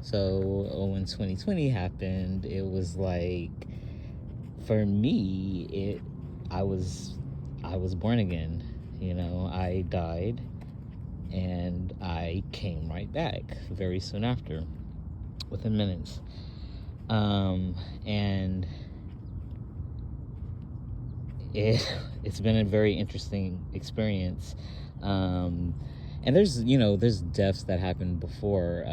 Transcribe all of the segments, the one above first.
So when 2020 happened, it was like, for me, I was born again. I died and I came right back very soon after, within minutes. And it's been a very interesting experience. And there's deaths that happened before.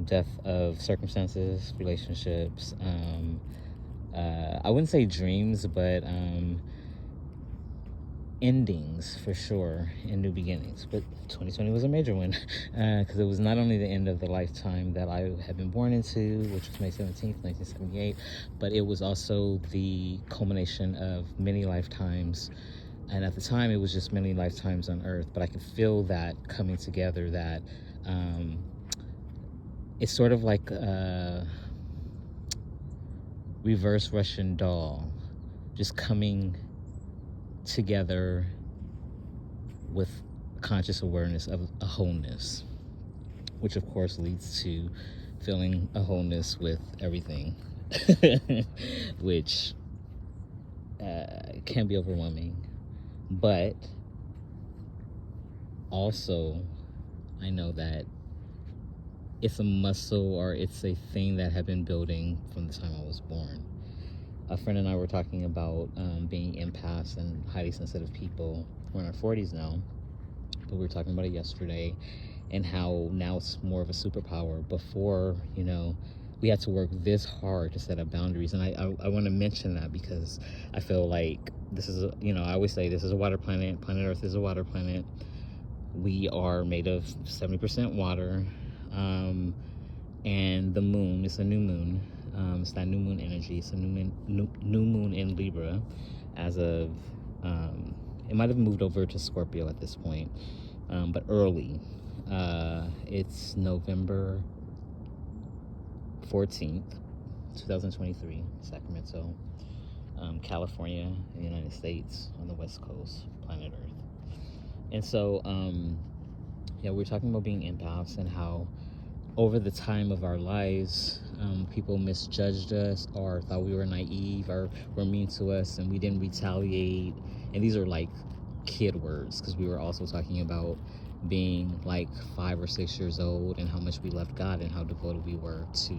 Death of circumstances, relationships. I wouldn't say dreams, but endings for sure, and new beginnings. But 2020 was a major one because it was not only the end of the lifetime that I had been born into, which was May 17th, 1978, but it was also the culmination of many lifetimes. And at the time, it was just many lifetimes on Earth, but I could feel that coming together, that it's sort of like a reverse Russian doll, just coming together with conscious awareness of a wholeness, which of course leads to feeling a wholeness with everything, which can be overwhelming. But also, I know that it's a muscle, or it's a thing that had been building from the time I was born. A friend and I were talking about being empaths and highly sensitive people. We're in our 40s now, but we were talking about it yesterday, and how now it's more of a superpower. Before, we had to work this hard to set up boundaries. And I want to mention that because I feel like this is, I always say this is a water planet. Planet Earth is a water planet. We are made of 70% water. And the moon is a new moon. It's that new moon energy. It's a new moon in Libra. As of, it might have moved over to Scorpio at this point, but early. It's November 14th, 2023, Sacramento, California, the United States, on the West Coast, planet Earth. And so, we're talking about being empaths and how over the time of our lives, people misjudged us or thought we were naive or were mean to us, and we didn't retaliate. And these are like kid words, because we were also talking about being like 5 or 6 years old and how much we loved God and how devoted we were to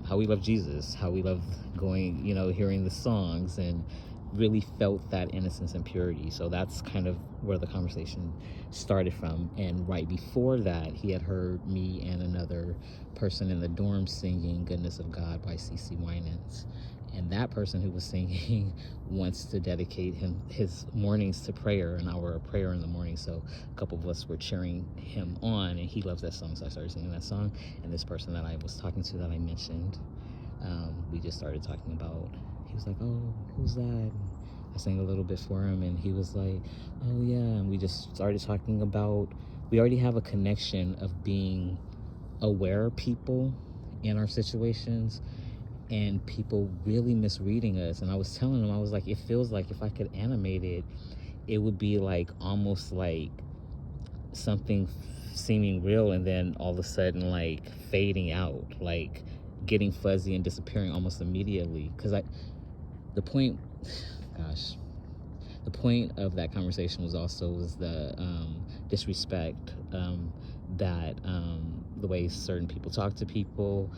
how we loved Jesus, how we loved going, hearing the songs, and really felt that innocence and purity. So that's kind of where the conversation started from. And right before that, he had heard me and another person in the dorm singing Goodness of God by C.C. Winans. And that person who was singing wants to dedicate his mornings to prayer, an hour of prayer in the morning. So a couple of us were cheering him on, and he loves that song, so I started singing that song. And this person that I was talking to, that I mentioned, we just started talking about, he was like, oh, who's that? I sang a little bit for him, and he was like, oh yeah. And we just started talking about, we already have a connection of being aware people in our situations, and people really misreading us. And I was telling him, I was like, it feels like if I could animate it, it would be like almost like something seeming real and then all of a sudden like fading out, like getting fuzzy and disappearing almost immediately. Because the point of that conversation was the disrespect, that the way certain people talk to people,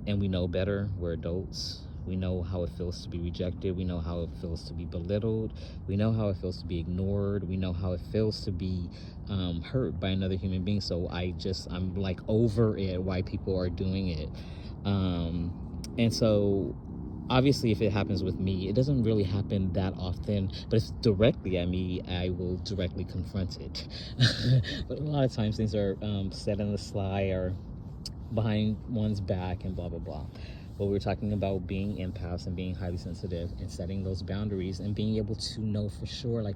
and we know better. We're adults. We know how it feels to be rejected. We know how it feels to be belittled. We know how it feels to be ignored. We know how it feels to be hurt by another human being. So I'm like over it, why people are doing it. And so obviously, if it happens with me, it doesn't really happen that often, but if it's directly at me, I will directly confront it. But a lot of times things are said on the sly or behind one's back and blah, blah, blah. But we're talking about being empaths and being highly sensitive and setting those boundaries and being able to know for sure, like,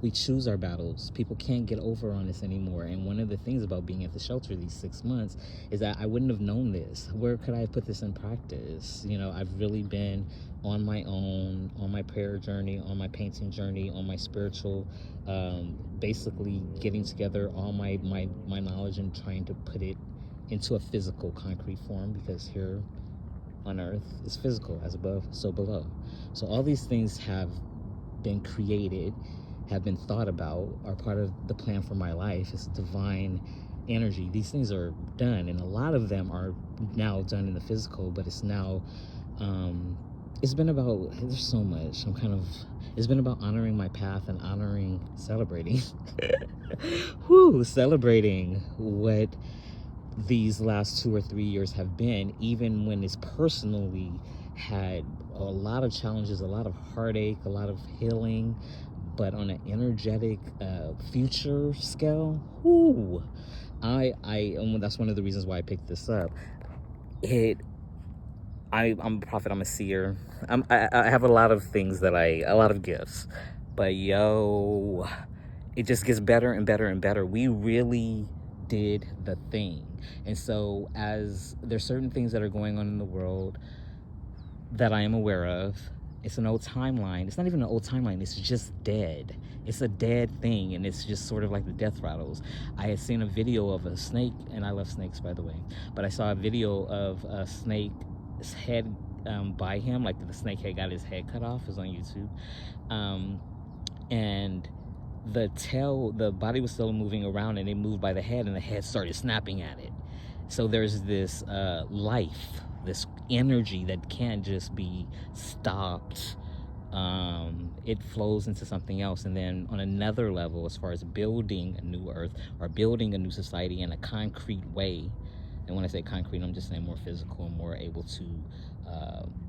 we choose our battles. People can't get over on us anymore. And one of the things about being at the shelter these 6 months is that I wouldn't have known this. Where could I have put this in practice? I've really been on my own, on my prayer journey, on my painting journey, on my spiritual, basically getting together all my knowledge and trying to put it into a physical, concrete form, because here on earth is physical, as above, so below. So all these things have been created, have been thought about, are part of the plan for my life. It's divine energy. These things are done, and a lot of them are now done in the physical, but it's now, it's been about, there's so much, it's been about honoring my path and celebrating, celebrating what these last 2 or 3 years have been, even when it's personally had a lot of challenges, a lot of heartache, a lot of healing, but on an energetic future scale, that's one of the reasons why I picked this up. I'm a prophet, I'm a seer, I have a lot of things a lot of gifts, but it just gets better and better and better. We really did the thing. And so as there's certain things that are going on in the world that I am aware of, it's an old timeline. It's not even an old timeline, it's just dead. It's a dead thing, and it's just sort of like the death rattles. I had seen a video of a snake, and I love snakes, by the way, but I saw a video of a snake's head by him, like the snake had got his head cut off. It was on YouTube. And the body was still moving around, and it moved by the head, and the head started snapping at it. So there's this life, this energy that can't just be stopped. It flows into something else. And then on another level, as far as building a new earth or building a new society in a concrete way, and when I say concrete, I'm just saying more physical and more able to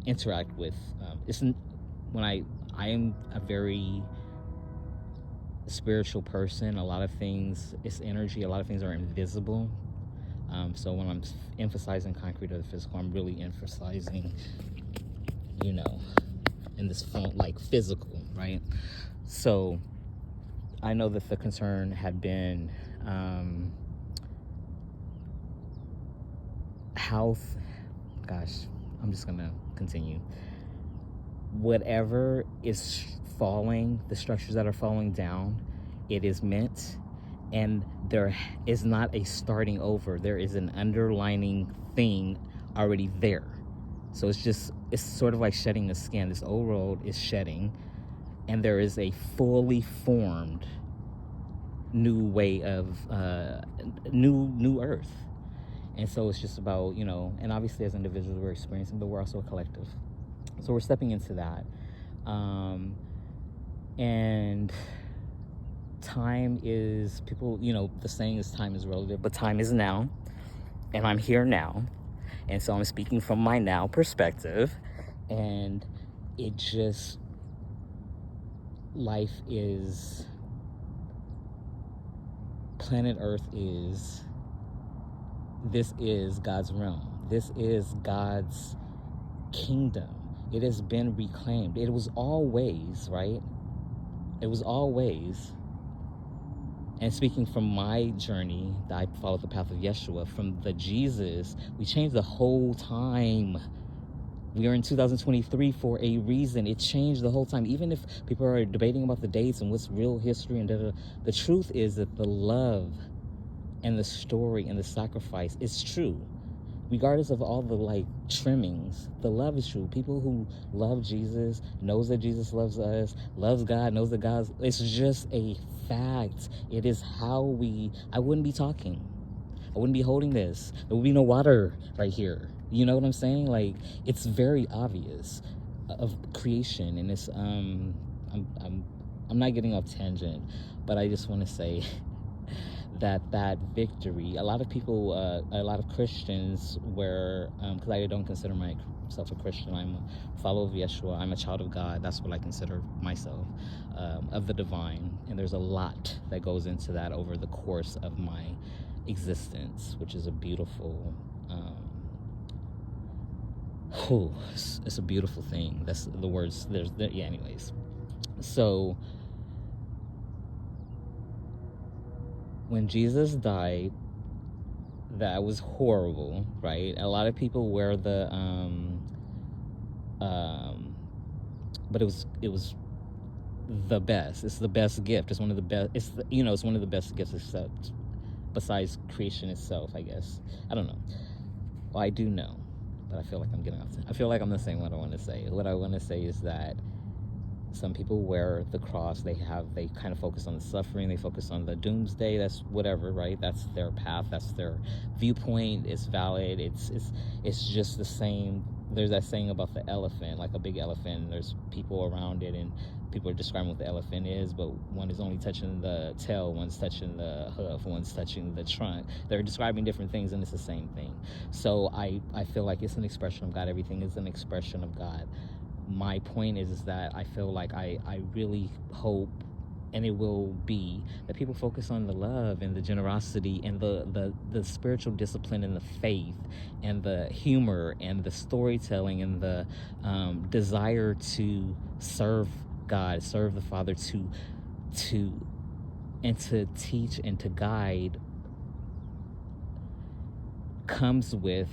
interact with. I am a very spiritual person. A lot of things, it's energy. A lot of things are invisible. So when I'm emphasizing concrete or the physical, I'm really emphasizing, in this form, like physical, right? So I know that the concern had been health. Gosh, I'm just gonna continue. Whatever is falling, the structures that are falling down, it is meant, and there is not a starting over. There is an underlining thing already there. So it's sort of like shedding the skin. This old world is shedding, and there is a fully formed new way of new earth. And so it's just about, and obviously as individuals we're experiencing, but we're also a collective. So we're stepping into that. And time is, the saying is time is relative, but time is now, and I'm here now. And so I'm speaking from my now perspective, and life is, planet Earth this is God's realm. This is God's kingdom. It has been reclaimed. It was always, right? It was always. And speaking from my journey, I followed the path of Yeshua, from the Jesus, we changed the whole time. We are in 2023 for a reason. It changed the whole time. Even if people are debating about the dates and what's real history and the truth is that the love and the story and the sacrifice is true. Regardless of all the trimmings, the love is true. People who love Jesus, knows that Jesus loves us, loves God, knows that God's, it's just a fact. It is how I wouldn't be talking. I wouldn't be holding this. There would be no water right here. You know what I'm saying? It's very obvious of creation. And it's, I'm not getting off tangent, but I just want to say that victory, a lot of people, a lot of Christians because I don't consider myself a Christian. I'm a follower of Yeshua. I'm a child of God. That's what I consider myself, of the divine. And there's a lot that goes into that over the course of my existence, which is a beautiful it's a beautiful thing. That's the words. Yeah. Anyways, so when Jesus died, that was horrible, right? A lot of people wear the but it was the best. It's the best gift. It's one of the best. It's one of the best gifts, except besides creation itself, I guess. I don't know. Well, I do know, but I feel like I'm getting off. I feel like I'm not saying what I want to say. What I want to say is that some people wear the cross. They kind of focus on the suffering. They focus on the doomsday. That's whatever, right? That's their path. That's their viewpoint. It's valid. It's just the same. There's that saying about the elephant, like a big elephant, and there's people around it, and people are describing what the elephant is, but one is only touching the tail, one's touching the hoof, one's touching the trunk. They're describing different things, and it's the same thing. So I feel like it's an expression of God. Everything is an expression of God. My point is that I feel like I really hope, and it will be, that people focus on the love and the generosity and the spiritual discipline and the faith and the humor and the storytelling and the desire to serve God, serve the Father, to teach and to guide, comes with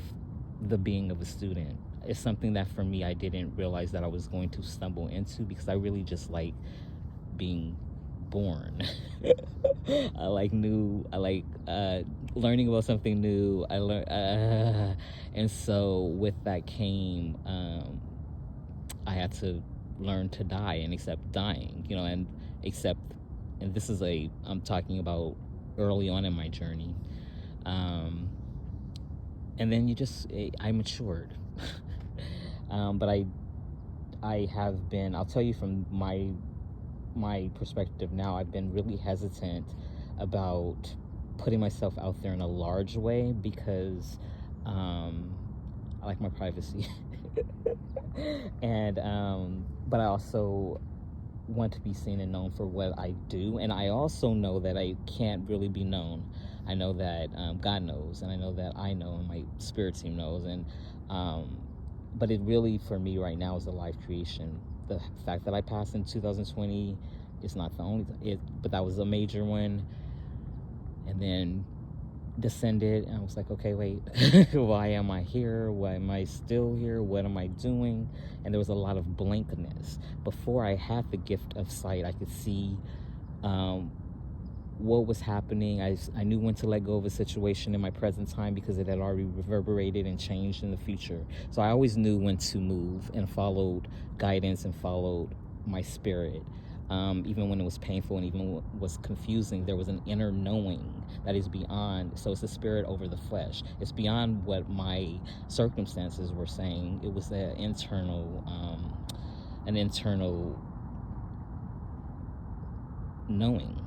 the being of a student. It's something that for me, I didn't realize that I was going to stumble into, because I really just like being born. I like learning about something new. And so with that came, I had to learn to die and accept dying, and this is I'm talking about early on in my journey. And then I matured. But I have been, I'll tell you from my perspective now, I've been really hesitant about putting myself out there in a large way, because I like my privacy. And but I also want to be seen and known for what I do, and I also know that I can't really be known. I know that God knows, and I know that I know, and my spirit team knows, and but it really, for me right now, is a life creation. The fact that I passed in 2020 is not the only but that was a major one. And then descended, and I was like, okay, wait, why am I here? Why am I still here? What am I doing? And there was a lot of blankness. Before I had the gift of sight, I could see what was happening. I knew when to let go of a situation in my present time, because it had already reverberated and changed in the future. So I always knew when to move, and followed guidance and followed my spirit. Even when it was painful and even when it was confusing, there was an inner knowing that is beyond. So it's the spirit over the flesh. It's beyond what my circumstances were saying. It was an internal knowing.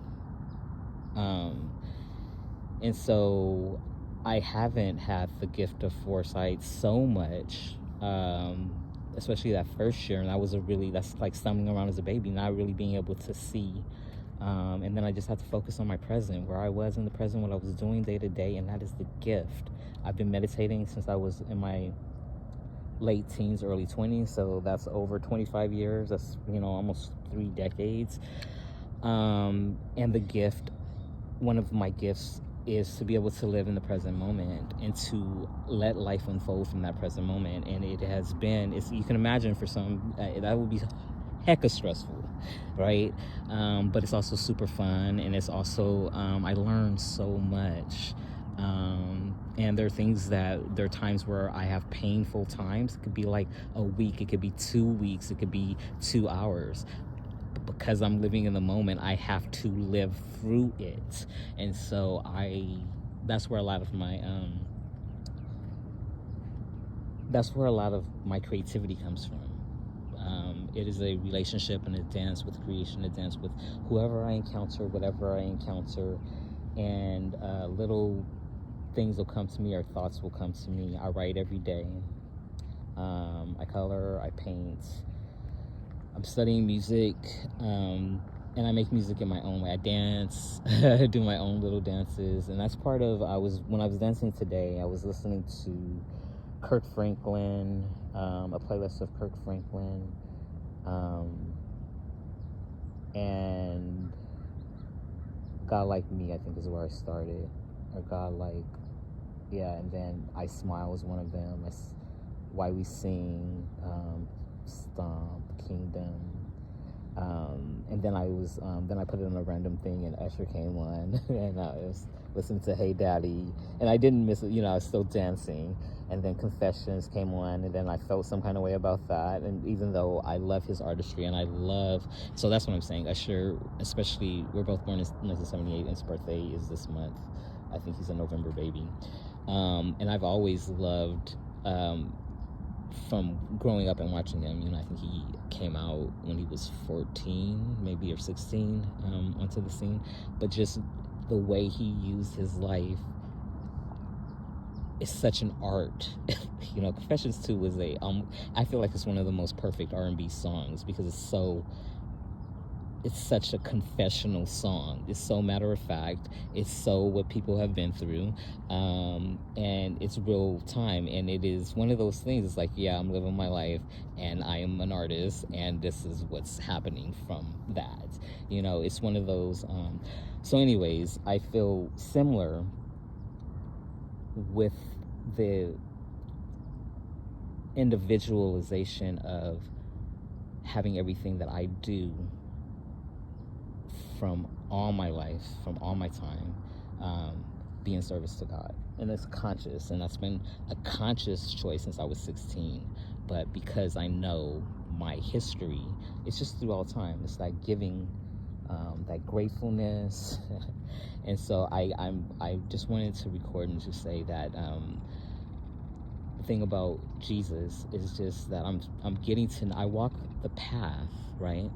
And so I haven't had the gift of foresight so much, especially that first year, and that's like stumbling around as a baby, not really being able to see. And then I just had to focus on my present, where I was in the present, what I was doing day to day, and that is the gift. I've been meditating since I was in my late teens, early 20s, so that's over 25 years. That's, almost 3 decades. And the gift, one of my gifts, is to be able to live in the present moment and to let life unfold from that present moment. And it has been, you can imagine for some, that would be hecka stressful, right? But it's also super fun, and it's also, I learned so much. And there are times where I have painful times. It could be like a week, it could be 2 weeks, it could be 2 hours. Because I'm living in the moment, I have to live through it. And so that's where a lot of my creativity comes from. It is a relationship and a dance with creation, a dance with whoever I encounter, whatever I encounter, and little things will come to me, or thoughts will come to me. I write every day. I color, I paint. I'm studying music, and I make music in my own way. I dance, I do my own little dances, and that's part of, when I was dancing today, I was listening to Kirk Franklin, a playlist of Kirk Franklin, and God Like Me, I think is where I started, or God Like, yeah, and then I Smile was one of them. Why We Sing, Stomp, Kingdom, and then then I put it on a random thing, and Usher came on, and I was listening to Hey Daddy, and I didn't miss it, I was still dancing, and then Confessions came on, and then I felt some kind of way about that, and even though I love his artistry, and so that's what I'm saying, Usher, especially, we're both born in 1978, and his birthday is this month, I think he's a November baby, and I've always loved, from growing up and watching him, I think he came out when he was 14, maybe, or 16, onto the scene. But just the way he used his life is such an art. Confessions 2 was I feel like it's one of the most perfect R&B songs because it's such a confessional song. It's so matter of fact. It's so what people have been through, and it's real time. And it is one of those things. It's like, yeah, I'm living my life, and I am an artist, and this is what's happening from that. It's one of those. So, anyways, I feel similar with the individualization of having everything that I do from all my life, from all my time, be in service to God. And it's conscious, and that's been a conscious choice since I was 16. But because I know my history, it's just through all time. It's that giving, that gratefulness. And so I just wanted to record and just say that the thing about Jesus is just that I walk the path, right?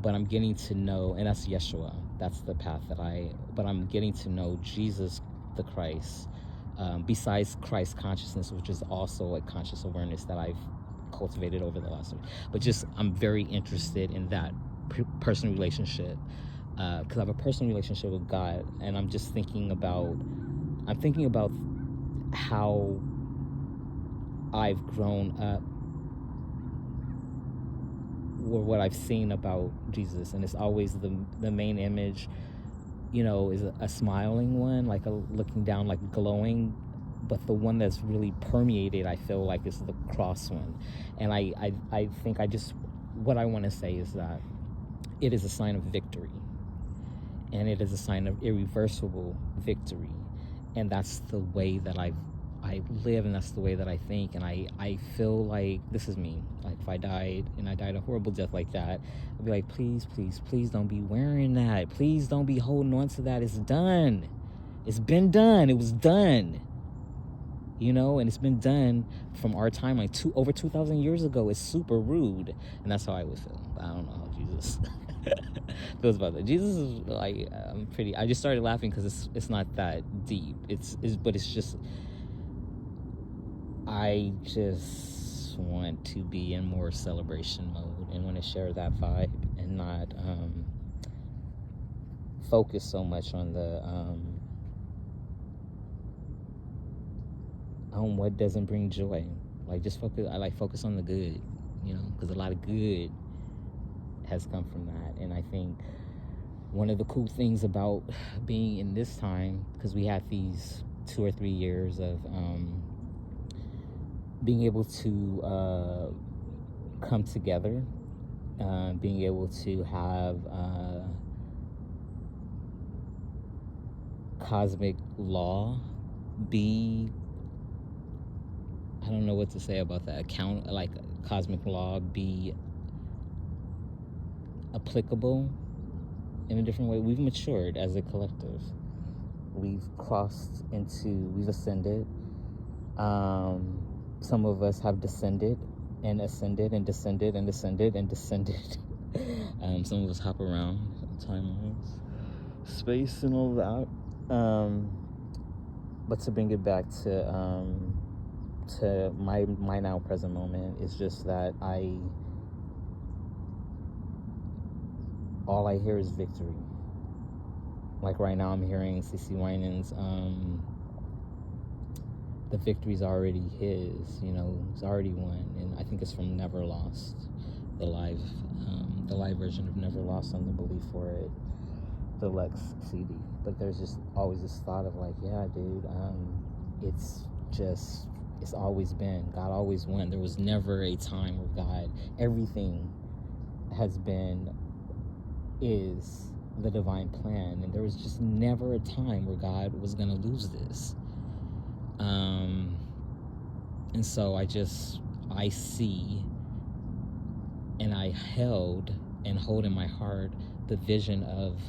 But I'm getting to know, and that's Yeshua. That's the path but I'm getting to know Jesus the Christ, besides Christ consciousness, which is also a conscious awareness that I've cultivated over the last week. But just, I'm very interested in that personal relationship, because I have a personal relationship with God, and I'm thinking about how I've grown up, or what I've seen about Jesus, and it's always the main image, is a smiling one, like a looking down, like glowing, but the one that's really permeated, I feel like, is the cross one. And I think what I want to say is that it is a sign of victory, and it is a sign of irreversible victory, and that's the way that I live, and that's the way that I think. And I feel like, this is me, like, if I died a horrible death like that, I'd be like, please, please, please don't be wearing that. Please don't be holding on to that. It's done. It's been done. It was done. And it's been done from our time, like over 2,000 years ago. It's super rude. And that's how I would feel. I don't know how Jesus feels about that. Jesus is like, I just started laughing because it's not that deep. But it's just, I just want to be in more celebration mode and want to share that vibe, and not focus so much on the on what doesn't bring joy. Like, just focus on the good, because a lot of good has come from that. And I think one of the cool things about being in this time, because we had these 2 or 3 years of being able to come together, being able to have cosmic law be, I don't know what to say about that, like cosmic law be applicable in a different way. We've matured as a collective. We've ascended. Some of us have descended and ascended and descended and ascended and descended. Some of us hop around timelines, space, and all that. But to bring it back to my now present moment, is just that all I hear is victory. Like right now, I'm hearing CeCe Winans' the victory's already his, it's already won. And I think it's from Never Lost, the live version of Never Lost on the Belief for It deluxe CD. But there's just always this thought of like, yeah, dude, it's always been, God always won. There was never a time where God, everything is the divine plan, and there was just never a time where God was going to lose this. And so I see, and I hold in my heart the vision of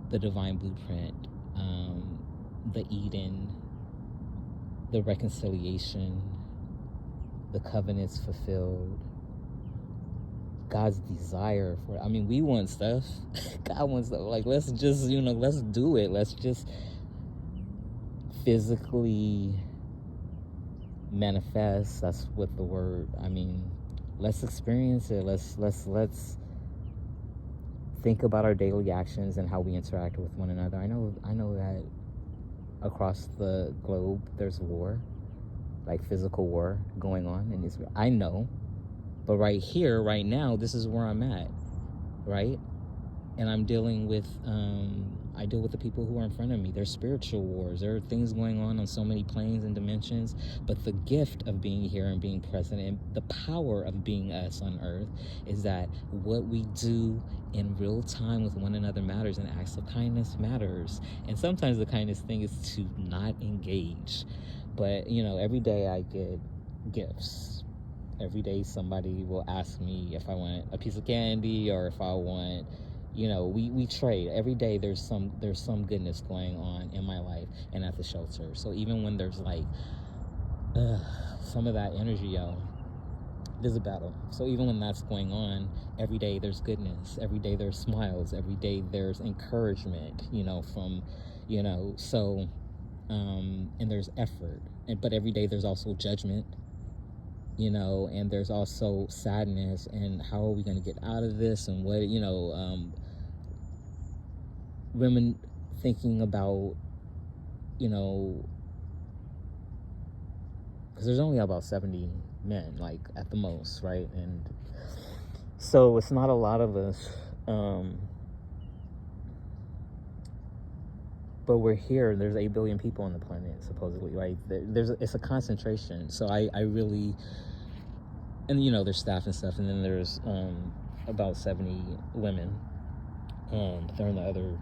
the divine blueprint, the Eden, the reconciliation, the covenants fulfilled, God's desire for it. I mean, we want stuff. God wants stuff. Like, let's just, let's do it. Let's just physically manifest. That's what the word, let's experience it. Let's think about our daily actions and how we interact with one another. I know that across the globe there's war, like physical war going on in Israel. I know. But right here, right now, this is where I'm at, right? And I'm dealing with, I deal with the people who are in front of me. There's spiritual wars. There are things going on so many planes and dimensions. But the gift of being here and being present, and the power of being us on earth, is that what we do in real time with one another matters, and acts of kindness matters. And sometimes the kindness thing is to not engage. But, every day I get gifts. Every day somebody will ask me if I want a piece of candy, or if I want, we trade. Every day there's some goodness going on in my life and at the shelter. So even when there's like some of that energy, there's a battle. So even when that's going on, every day there's goodness. Every day there's smiles. Every day there's encouragement, from, so, and there's effort. But every day there's also judgment. And there's also sadness, and how are we going to get out of this, and what, women thinking about, because there's only about 70 men, like, at the most, right? And so it's not a lot of us, but we're here. There's 8 billion people on the planet, supposedly, right? It's a concentration. So I really, and there's staff and stuff, and then there's about 70 women. They're in another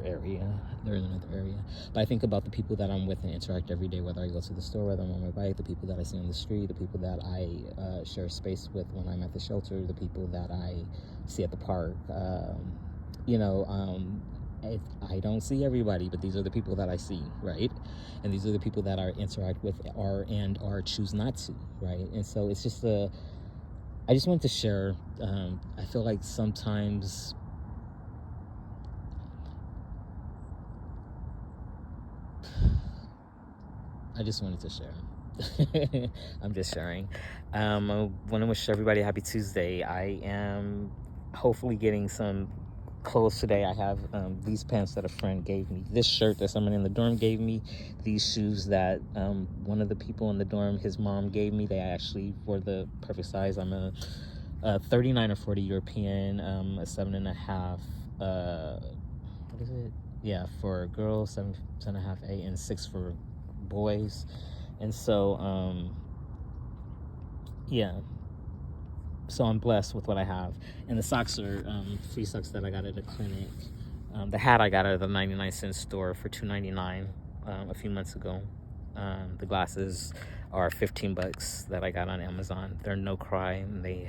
area. But I think about the people that I'm with and interact every day, whether I go to the store, whether I'm on my bike, the people that I see on the street, the people that I share space with when I'm at the shelter, the people that I see at the park. I don't see everybody, but these are the people that I see, right? And these are the people that I interact with or choose not to, right? And so it's just I just wanted to share. I feel like sometimes I just wanted to share. I'm just sharing. I want to wish everybody a happy Tuesday. I am hopefully getting some clothes today. I have these pants that a friend gave me, this shirt that someone in the dorm gave me, these shoes that one of the people in the dorm, his mom gave me. They actually were the perfect size. I'm a 39 or 40 European, a 7.5, what is it? Yeah, for girls, 7.5, 8, and 6 for boys. And so yeah, so I'm blessed with what I have. And the socks are free socks that I got at a clinic. The hat I got at the 99-cent store for $2.99 a few months ago. The glasses are $15 that I got on Amazon. They're no cry, and they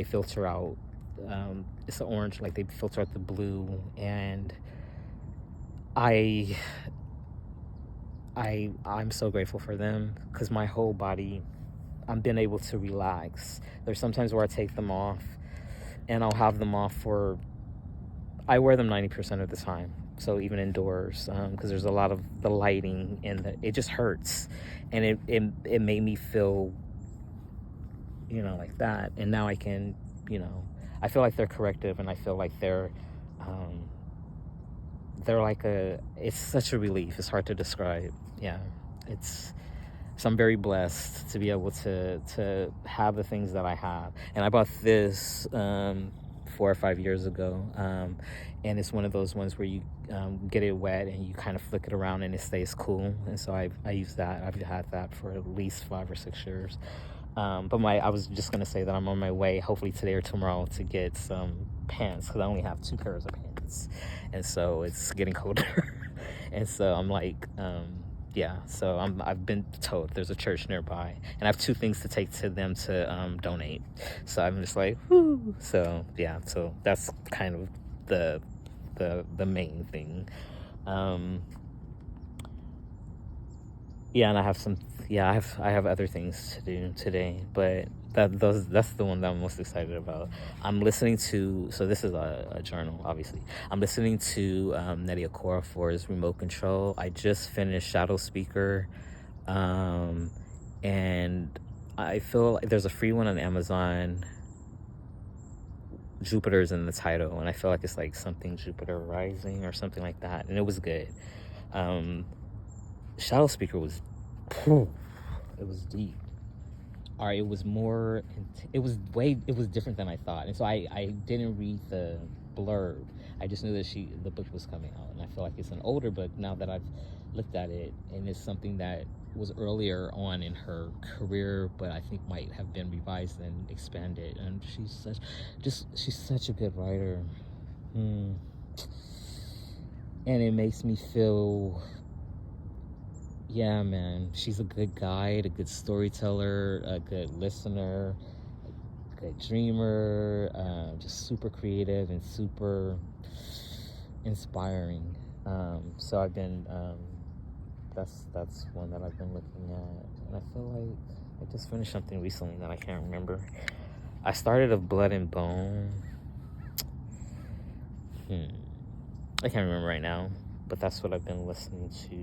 filter out, it's an orange, like they filter out the blue. And I'm so grateful for them, because my whole body, I'm been able to relax. There's sometimes where I take them off, and I'll have them off I wear them 90% of the time. So even indoors, because there's a lot of the lighting, and it just hurts. And it made me feel, like that. And now I can, I feel like they're corrective, and I feel like they're like it's such a relief. It's hard to describe. Yeah. So I'm very blessed to be able to have the things that I have. And I bought this 4 or 5 years ago, and it's one of those ones where you get it wet and you kind of flick it around and it stays cool. And so I use that. I've had that for at least 5 or 6 years. But I was just gonna say that I'm on my way, hopefully today or tomorrow, to get some pants, because I only have 2 pairs of pants, and so it's getting colder. And so I'm like, yeah. So I've been told there's a church nearby, and I have 2 things to take to them to donate. So I'm just like, whoo. So yeah. So that's kind of the main thing. Yeah, and I have other things to do today, but that's the one that I'm most excited about. I'm listening to, so this is a journal, obviously. I'm listening to Nnedi Okorafor's Remote Control. I just finished Shadow Speaker, and I feel like there's a free one on Amazon. Jupiter's in the title, and I feel like it's like something Jupiter Rising or something like that, and it was good. Shadow Speaker was, it was deep. Or it was more, it was different than I thought. And so I didn't read the blurb. I just knew that the book was coming out, and I feel like it's an older book now that I've looked at it, and it's something that was earlier on in her career, but I think might have been revised and expanded. And she's such a good writer. And it makes me feel, yeah, man, she's a good guide, a good storyteller, a good listener, a good dreamer, just super creative and super inspiring. So I've been, that's one that I've been looking at. And I feel like I just finished something recently that I can't remember. I started Of Blood and Bone. I can't remember right now, but that's what I've been listening to.